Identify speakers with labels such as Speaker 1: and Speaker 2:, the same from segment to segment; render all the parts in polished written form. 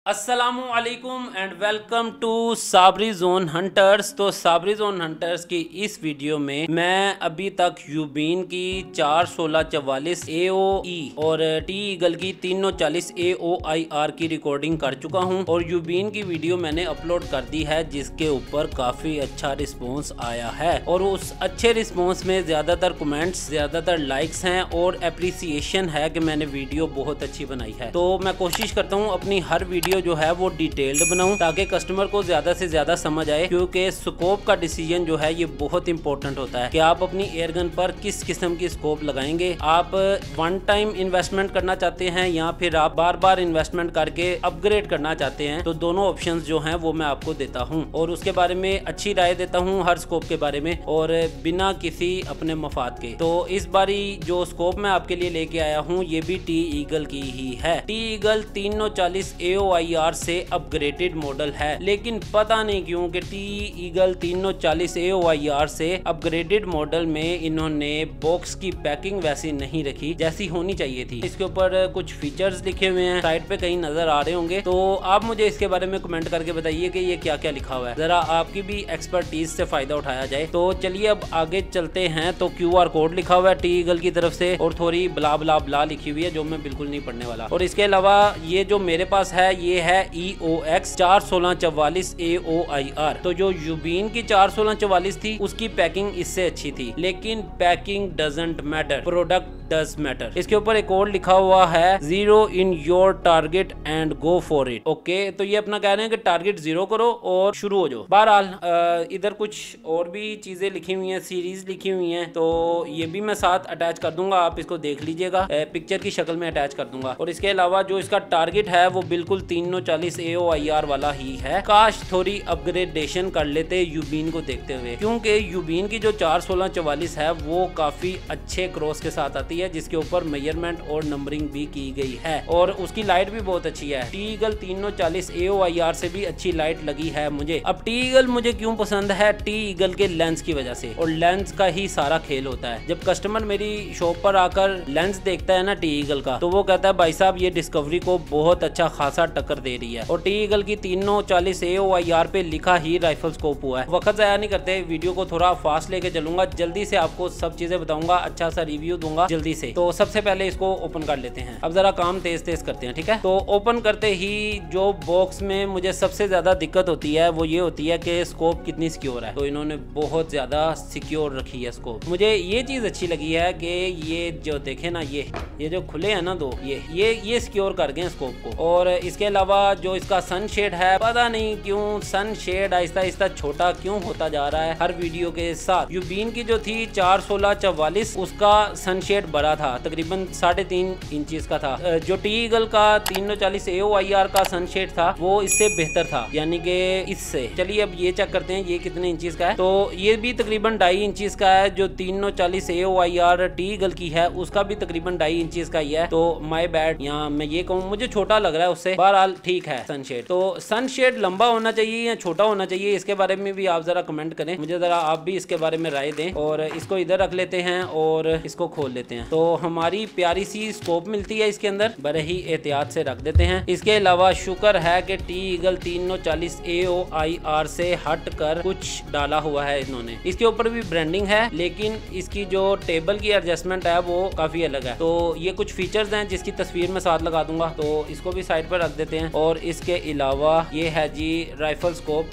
Speaker 1: अस्सलामुअलैकुम and welcome to Sabri zone hunters. तो Sabri zone hunters की इस वीडियो में मैं अभी तक यूबीन की 41644 AOE और टी ईगल की 340 AOIR की रिकॉर्डिंग कर चुका हूं और यूबीन की वीडियो मैंने अपलोड कर दी है, जिसके ऊपर काफ़ी अच्छा रिस्पॉन्स आया है और उस अच्छे रिस्पॉन्स में ज़्यादातर कमेंट्स, ज़्यादातर लाइक्स हैं और अप्रिसिएशन है कि मैंने वीडियो बहुत अच्छी बनाई है। तो मैं कोशिश करता हूँ अपनी हर वीडियो जो है वो डिटेल्ड बनाऊं ताकि कस्टमर को ज्यादा से ज्यादा समझ आए, क्योंकि स्कोप का डिसीजन जो है ये बहुत इंपॉर्टेंट होता है कि आप अपनी एयरगन पर किस किस्म की स्कोप लगाएंगे। आप वन टाइम इन्वेस्टमेंट करना चाहते हैं या फिर आप बार बार इन्वेस्टमेंट करके अपग्रेड करना चाहते हैं, तो दोनों ऑप्शंस जो हैं वो मैं आपको देता हूं और उसके बारे में अच्छी राय देता हूं हर स्कोप के बारे में और बिना किसी अपने मफाद के। तो इस बारी जो स्कोप मैं आपके लिए लेके आया हूँ ये भी टी ईगल की ही है। टी ईगल 340 AOIR से अपग्रेडेड मॉडल है, लेकिन पता नहीं क्यों कि टी ईगल 340 AOIR से अपग्रेडेड मॉडल में इन्होंने बॉक्स की पैकिंग वैसी नहीं रखी जैसी होनी चाहिए थी। इसके ऊपर कुछ फीचर्स लिखे हुए हैं, साइड पे कहीं नजर आ रहे होंगे, तो आप मुझे इसके बारे में कमेंट करके बताइए कि ये क्या क्या लिखा हुआ है, जरा आपकी भी एक्सपर्टीज से फायदा उठाया जाए। तो चलिए अब आगे चलते हैं। तो QR कोड लिखा हुआ है टी ईगल की तरफ से और थोड़ी ब्ला ब्ला ब्ला लिखी हुई है जो मैं बिल्कुल नहीं पढ़ने वाला। और इसके अलावा ये जो मेरे पास है ये है EOX 41644 AOIR। तो जो यूबीन की 41644 थी उसकी पैकिंग इससे अच्छी थी, लेकिन packing doesn't matter, product does matter. इसके ऊपर एक और लिखा हुआ है 0 in your target and go for it. Okay, तो ये अपना कह रहे हैं कि टारगेट 0 करो और शुरू हो जाओ। बहरहाल इधर कुछ और भी चीजें लिखी हुई हैं, सीरीज लिखी हुई हैं, तो ये भी मैं साथ अटैच कर दूंगा, आप इसको देख लीजिएगा, पिक्चर की शक्ल में अटैच कर दूंगा। और इसके अलावा जो इसका टारगेट है वो बिल्कुल 340 AOIR वाला ही है। काश थोड़ी अपग्रेडेशन कर लेते यूबीन को देखते हुए, क्योंकि यूबीन की जो 41644 है वो काफी अच्छे क्रॉस के साथ आती है, जिसके ऊपर मेजरमेंट और नंबरिंग भी की गई है और उसकी लाइट भी बहुत अच्छी है। टी ईगल 340 AOIR से भी अच्छी लाइट लगी है मुझे। अब टी ईगल मुझे क्यों पसंद है? टी ईगल के लेंस की वजह से, और लेंस का ही सारा खेल होता है। जब कस्टमर मेरी शॉप पर आकर लेंस देखता है ना टी ईगल का, तो वो कहता है भाई साहब ये डिस्कवरी को बहुत अच्छा खासा टक्कर दे रही है। और टी ईगल की 340 AOIR पे लिखा ही राइफल स्कोप हुआ है। वक्त ज़ाया नहीं करते, वीडियो को थोड़ा फास्ट लेके चलूंगा, जल्दी से आपको सब चीजें बताऊंगा, अच्छा सा रिव्यू दूंगा जल्दी से। तो सबसे पहले इसको ओपन कर लेते हैं। अब जरा काम तेज तेज करते हैं, ठीक है। तो ओपन करते ही जो बॉक्स में मुझे सबसे ज्यादा दिक्कत होती है वो ये होती है कि स्कोप कितनी सिक्योर है। तो इन्होंने बहुत ज्यादा सिक्योर रखी है स्कोप। मुझे ये चीज अच्छी लगी है कि ये जो देखे ना, ये जो खुले हैं ना दो, ये सिक्योर कर गए स्कोप को। और इसके अलावा जो इसका सन शेड है, पता नहीं क्यों सन शेड आहिस्ता आहिस्ता छोटा क्यों होता जा रहा है हर वीडियो के साथ। यूबीन की जो थी 41644 उसका सन शेड बड़ा था, तकरीबन 3.5 इंचेस का था। जो टी ईगल का 340 AOIR का सनशेड था वो इससे बेहतर था, यानी कि इससे। चलिए अब ये चेक करते हैं ये कितने इंचेस का है। तो ये भी तकरीबन 2.5 इंचेस का है। जो 340 AOIR टी ईगल की है उसका भी तकरीबन 2.5 इंचेस का ही है। तो माय बैड, यहाँ मैं ये कहूँ मुझे छोटा लग रहा है उससे। बहरहाल ठीक है सनशेड। तो सनशेड लंबा होना चाहिए या छोटा होना चाहिए, इसके बारे में भी आप जरा कमेंट करें, मुझे जरा आप भी इसके बारे में राय दें। और इसको इधर रख लेते हैं और इसको खोल लेते हैं। तो हमारी प्यारी सी स्कोप मिलती है इसके अंदर, बड़े ही एहतियात से रख देते हैं। इसके अलावा शुक्र है कि टी ईगल 340 AOIR से हट कर कुछ डाला हुआ है इन्होंने। इसके ऊपर भी ब्रांडिंग है, लेकिन इसकी जो टेबल की एडजस्टमेंट है वो काफी अलग है। तो ये कुछ फीचर्स हैं जिसकी तस्वीर मैं साथ लगा दूंगा, तो इसको भी साइड पर रख देते हैं। और इसके अलावा ये है जी राइफल स्कोप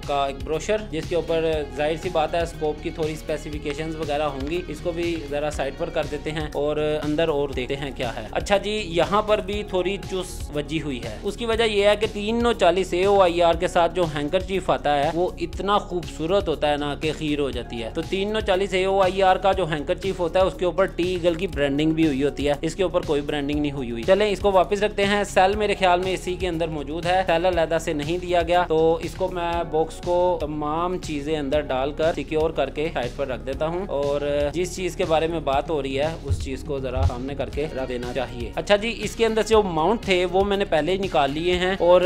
Speaker 1: का एक ब्रोशर, जिसके ऊपर जाहिर सी बात है स्कोप की थोड़ी स्पेसिफिकेशंस वगैरह होंगी। इसको भी जरा साइड पर कर देते हैं और अंदर और देखते हैं क्या है। अच्छा जी, यहाँ पर भी थोड़ी चुस वजी हुई है। उसकी वजह यह है कि 340 AOIR के साथ जो हैंकर चीफ आता है वो इतना खूबसूरत होता है ना कि खीर हो जाती है। तो 340 AOIR का जो हैंकर चीफ होता है उसके ऊपर टी ईगल की ब्रांडिंग भी हुई होती है, इसके ऊपर कोई ब्रांडिंग नहीं हुई। चले इसको वापस रखते हैं। सेल मेरे ख्याल में इसी के अंदर मौजूद है, सेल अलहदा से नहीं दिया गया। तो इसको मैं बॉक्स को तमाम चीजें अंदर डालकर सिक्योर करके साइड पर रख देता हूँ और जिस चीज के बारे में बात हो रही है उस चीज को जरा सामने करके रख देना चाहिए। अच्छा जी, इसके अंदर जो माउंट थे वो मैंने पहले ही निकाल लिए हैं और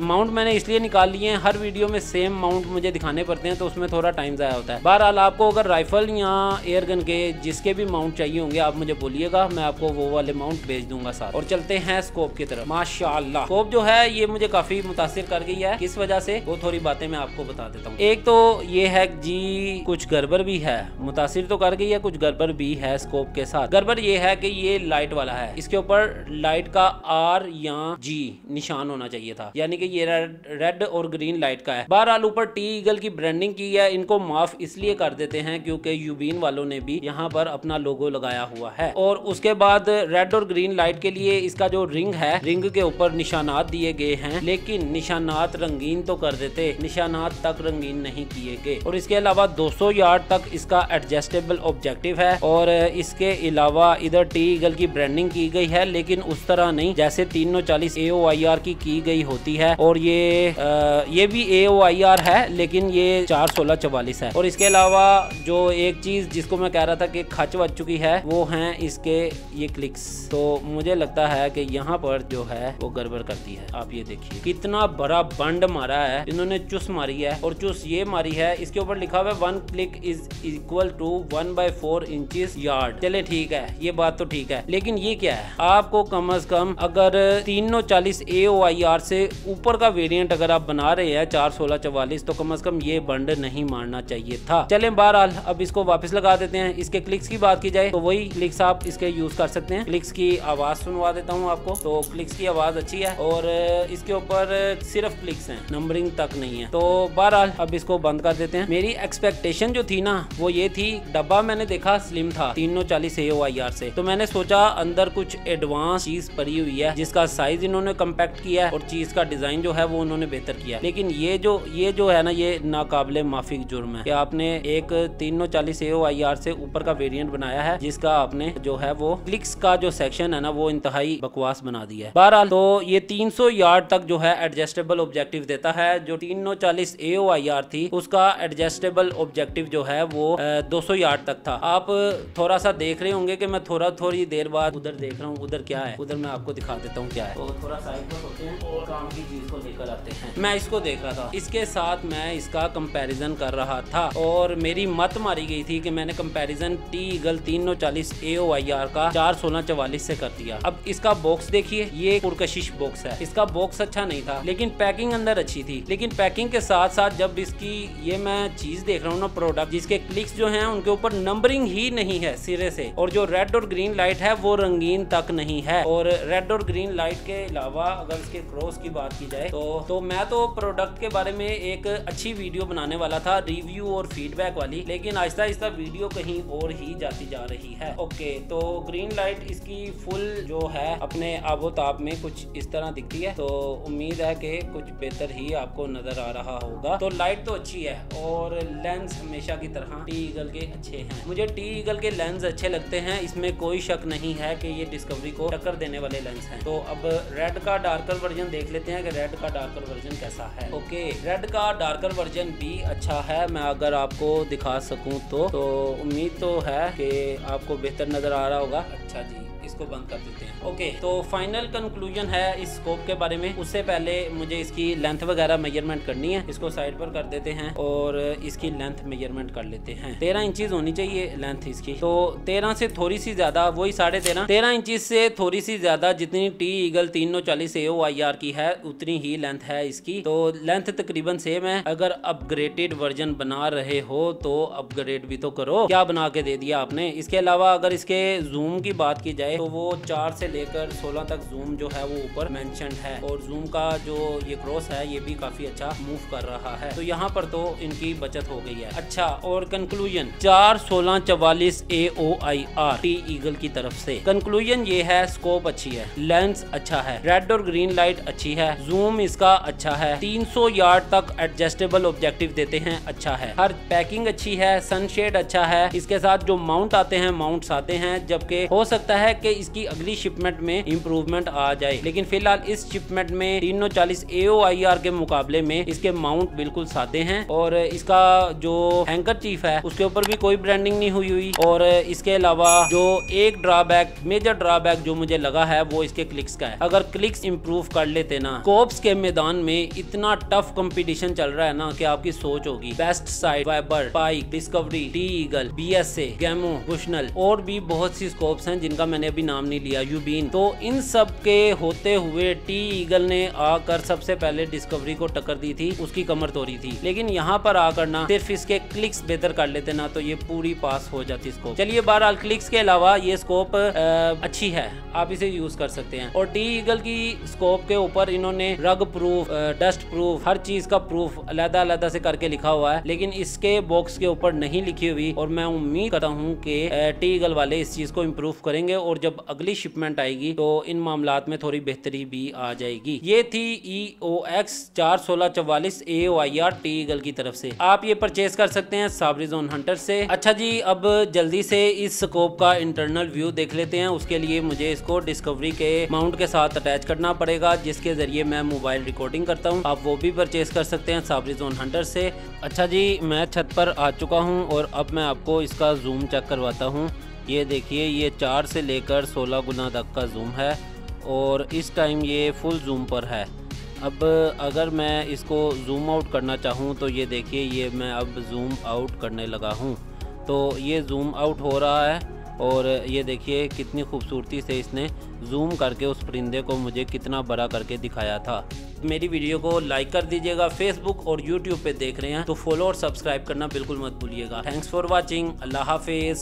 Speaker 1: माउंट मैंने इसलिए निकाल लिए हैं, हर वीडियो में सेम माउंट मुझे दिखाने पड़ते हैं तो उसमें थोड़ा टाइम ज़ाया होता है। बहरहाल आपको अगर राइफल या एयरगन के जिसके भी माउंट चाहिए होंगे आप मुझे बोलिएगा, मैं आपको वो वाले माउंट भेज दूंगा साथ। और चलते हैं स्कोप की तरफ। माशाअल्लाह स्कोप जो है ये मुझे काफी मुतासिर कर गई है। किस वजह से, वो थोड़ी बातें मैं आपको बता देता हूँ। एक तो ये है जी कुछ गड़बड़ भी है, मुतासिर तो कर गई है, कुछ गड़बड़ भी है स्कोप के साथ। गड़बड़ ये है कि ये लाइट वाला है, इसके ऊपर लाइट का R या G निशान होना चाहिए था, यानी कि ये रेड और ग्रीन लाइट का है। बहरहाल ऊपर टी ईगल की ब्रांडिंग की है, इनको माफ इसलिए कर देते हैं क्योंकि यूबीन वालों ने भी यहाँ पर अपना लोगो लगाया हुआ है। और उसके बाद रेड और ग्रीन लाइट के लिए इसका जो रिंग है, रिंग के ऊपर निशानात दिए गए हैं, लेकिन निशानात रंगीन तो कर देते, निशानात तक रंगीन नहीं किए गए। और इसके अलावा 200 यार्ड तक इसका एडजस्टेबल ऑब्जेक्टिव है और इसके अलावा इधर टी ईगल की ब्रांडिंग की गई है, लेकिन उस तरह नहीं जैसे 340 AOIR की गई होती है। और ये भी AOIR है, लेकिन ये 41644 है। और इसके अलावा जो एक चीज जिसको मैं कह रहा था कि खच बच चुकी है, वो है इसके ये क्लिक्स। तो मुझे लगता है कि यहाँ पर जो है वो गड़बड़ करती है। आप ये देखिए कितना बड़ा बंड मारा है इन्होंने, चुस मारी है और चुस ये मारी है। इसके ऊपर लिखा हुआ है 1 click is equal to 1/4 inches yard. चले ठीक है, ये बात तो ठीक है, लेकिन ये क्या है, आपको कम से कम अगर 340 AOIR से ऊपर का वेरिएंट अगर आप बना रहे हैं 41644, तो कम से कम ये बंड नहीं मारना चाहिए था। चलें बहरहाल अब इसको वापस लगा देते हैं। इसके क्लिक्स की बात की जाए तो वही क्लिक्स आप इसके यूज कर सकते हैं। क्लिक्स की आवाज सुनवा देता हूँ आपको। तो क्लिक्स की आवाज अच्छी है और इसके ऊपर सिर्फ क्लिक्स हैं, नंबरिंग तक नहीं है। तो बहरहाल अब इसको बंद कर देते हैं। मेरी एक्सपेक्टेशन जो थी ना वो ये थी, डब्बा मैंने देखा स्लिम था 340 AOIR से, तो मैंने सोचा अंदर कुछ एडवांस चीज पड़ी हुई है जिसका साइज इन्होंने कम्पैक्ट किया है और चीज का डिजाइन जो है वो उन्होंने बेहतर किया। लेकिन ये जो है ना, ये नाकाबिले माफी जुर्म है कि आपने एक 340 AOIR से ऊपर का वेरिएंट बनाया है जिसका आपने जो है वो क्लिक्स का जो सेक्शन है ना वो इंतहाई बकवास बना दिया है। बहरहाल तो ये 300 यार्ड तक जो है एडजस्टेबल ऑब्जेक्टिव देता है। जो 340 AOIR थी उसका एडजस्टेबल ऑब्जेक्टिव जो है वो 200 यार्ड तक था। आप थोड़ा सा देख रहे होंगे कि मैं थोड़ी देर बाद उधर देख रहा हूँ, उधर क्या है, उधर मैं आपको दिखा देता हूँ क्या है। तो थोड़ा साइड पर होते हैं और काम की चीज को लेकर आते हैं। मैं इसको देख रहा था, इसके साथ मैं इसका कंपैरिजन कर रहा था और मेरी मत मारी गई थी कि मैंने कंपैरिजन टी ईगल 340 AOIR का 41644 से कर दिया। अब इसका बॉक्स देखिए, ये पुरकशिश बॉक्स है, इसका बॉक्स अच्छा नहीं था लेकिन पैकिंग अंदर अच्छी थी। लेकिन पैकिंग के साथ साथ जब इसकी ये मैं चीज देख रहा हूँ ना, प्रोडक्ट जिसके क्लिक्स जो हैं उनके ऊपर नंबरिंग ही नहीं है सिरे से, और जो रेड और ग्रीन लाइट है वो रंगीन तक नहीं है। और रेड और ग्रीन लाइट के अलावा अगर इसके क्रॉस की बात की जाए तो मैं तो प्रोडक्ट के बारे में एक अच्छी वीडियो बनाने वाला था, रिव्यू और फीडबैक वाली, लेकिन आहिस्ता आहिस्ता वीडियो कहीं और ही जाती जा रही है। ओके, तो ग्रीन लाइट इसकी फुल जो है अपने आबोताब में कुछ इस तरह दिखती है, तो उम्मीद है कि कुछ बेहतर ही आपको नजर आ रहा होगा। तो लाइट तो अच्छी है और लेंस हमेशा की तरह टी ईगल के अच्छे हैं। मुझे टी ईगल के लेंस अच्छे लगते हैं, इसमें कोई शक नहीं है कि ये डिस्कवरी को टक्कर देने वाले लेंस हैं। तो अब रेड का डार्कर वर्जन देख लेते हैं कि रेड का डार्कर वर्जन कैसा है। ओके, रेड का डार्कर वर्जन भी अच्छा है, मैं अगर आपको दिखा सकूं तो उम्मीद तो है कि आपको बेहतर नजर आ रहा होगा। अच्छा जी, इसको बंद कर देते हैं। ओके, तो फाइनल कंक्लूजन है इस स्कोप के बारे में। उससे पहले मुझे इसकी लेंथ वगैरह मेजरमेंट करनी है। इसको साइड पर कर देते हैं और इसकी लेंथ मेजरमेंट कर लेते हैं। 13 इंचेस होनी चाहिए लेंथ इसकी, तो 13 से थोड़ी सी ज्यादा, वही 13.5 इंचेस से थोड़ी सी ज्यादा जितनी टी ईगल 340 AOIR की है उतनी ही लेंथ है इसकी। तो लेंथ तकरीबन सेम है। अगर अपग्रेडेड वर्जन बना रहे हो तो अपग्रेड भी तो करो, क्या बना के दे दिया आपने। इसके अलावा अगर इसके जूम की बात की जाए तो वो 4 से लेकर 16 तक जूम जो है वो ऊपर मेंशन्ड है, और जूम का जो ये क्रॉस है ये भी काफी अच्छा मूव कर रहा है। तो यहाँ पर तो इनकी बचत हो गई है। अच्छा, और कंक्लूजन 41644 AOIR टी ईगल की तरफ से कंक्लूजन ये है, स्कोप अच्छी है, लेंस अच्छा है, रेड और ग्रीन लाइट अच्छी है, जूम इसका अच्छा है, 300 यार्ड तक एडजस्टेबल ऑब्जेक्टिव देते हैं, अच्छा है, हर पैकिंग अच्छी है, सनशेड अच्छा है। इसके साथ जो माउंट आते हैं माउंट्स आते हैं, जबकि हो सकता है कि इसकी अगली शिपमेंट में इंप्रूवमेंट आ जाए, लेकिन फिलहाल इस शिपमेंट में 340 AOIR के मुकाबले में इसके माउंट बिल्कुल सादे हैं। और इसका जो हैंकर चीफ है उसके ऊपर भी कोई ब्रांडिंग नहीं हुई। और इसके अलावा जो एक ड्रॉबैक, मेजर ड्रॉबैक जो मुझे लगा है वो इसके क्लिक्स का है। अगर क्लिक्स इंप्रूव कर लेते ना, स्कोप्स के मैदान में इतना टफ कंपटीशन चल रहा है ना कि आपकी सोच होगी। Best side, Viber, spike, discovery, T eagle, BSA, गैमो, बुशनल और भी बहुत सी स्कोप्स हैं जिनका मैंने अभी नाम नहीं लिया, यूबीन। तो इन सब के होते हुए टी ईगल ने आकर सबसे पहले डिस्कवरी को टक्कर दी थी, उसकी कमर तोड़ी थी। लेकिन यहाँ पर आकर ना सिर्फ इसके क्लिक्स बेहतर कर लेते ना तो ये पूरी पास हो जाती स्कोप। चलिए बहरहाल क्लिक्स के अलावा ये स्कोप अच्छी है, आप इसे यूज कर सकते हैं। और टी ईगल की स्कोप के ऊपर इन्होंने रग प्रूफ, डस्ट प्रूफ, हर चीज का प्रूफ अलग-अलग से करके लिखा हुआ है, लेकिन इसके बॉक्स के ऊपर नहीं लिखी हुई। और मैं उम्मीद करता हूँ कि टी ईगल वाले इस चीज को इम्प्रूव करेंगे और जब अगली शिपमेंट आएगी तो इन मामलात में थोड़ी बेहतरी भी आ जाएगी। ये थी EOX 41644 AOIR टी ईगल की तरफ से। आप ये परचेज कर सकते हैं साबरीजोन हंटर से। अच्छा जी, अब जल्दी से इस स्कोप का इंटरनल व्यू देख लेते हैं। उसके लिए मुझे इसको डिस्कवरी के माउंट के साथ अटैच करना पड़ेगा, जिसके जरिए मैं मोबाइल रिकॉर्डिंग करता हूँ। आप वो भी परचेज कर सकते हैं साबरीजोन हंटर से। अच्छा जी, मैं छत पर आ चुका हूँ और अब मैं आपको इसका जूम चेक करवाता हूँ। ये देखिए, ये 4 से लेकर 16 गुना तक का जूम है और इस टाइम ये फुल जूम पर है। अब अगर मैं इसको जूम आउट करना चाहूँ तो ये देखिए, ये मैं अब जूम आउट करने लगा हूँ तो ये जूम आउट हो रहा है। और ये देखिए कितनी खूबसूरती से इसने जूम करके उस परिंदे को मुझे कितना बड़ा करके दिखाया था। मेरी वीडियो को लाइक कर दीजिएगा। फेसबुक और यूट्यूब पे देख रहे हैं तो फॉलो और सब्सक्राइब करना बिल्कुल मत भूलिएगा। Thanks for watching. अल्लाह हाफिज़।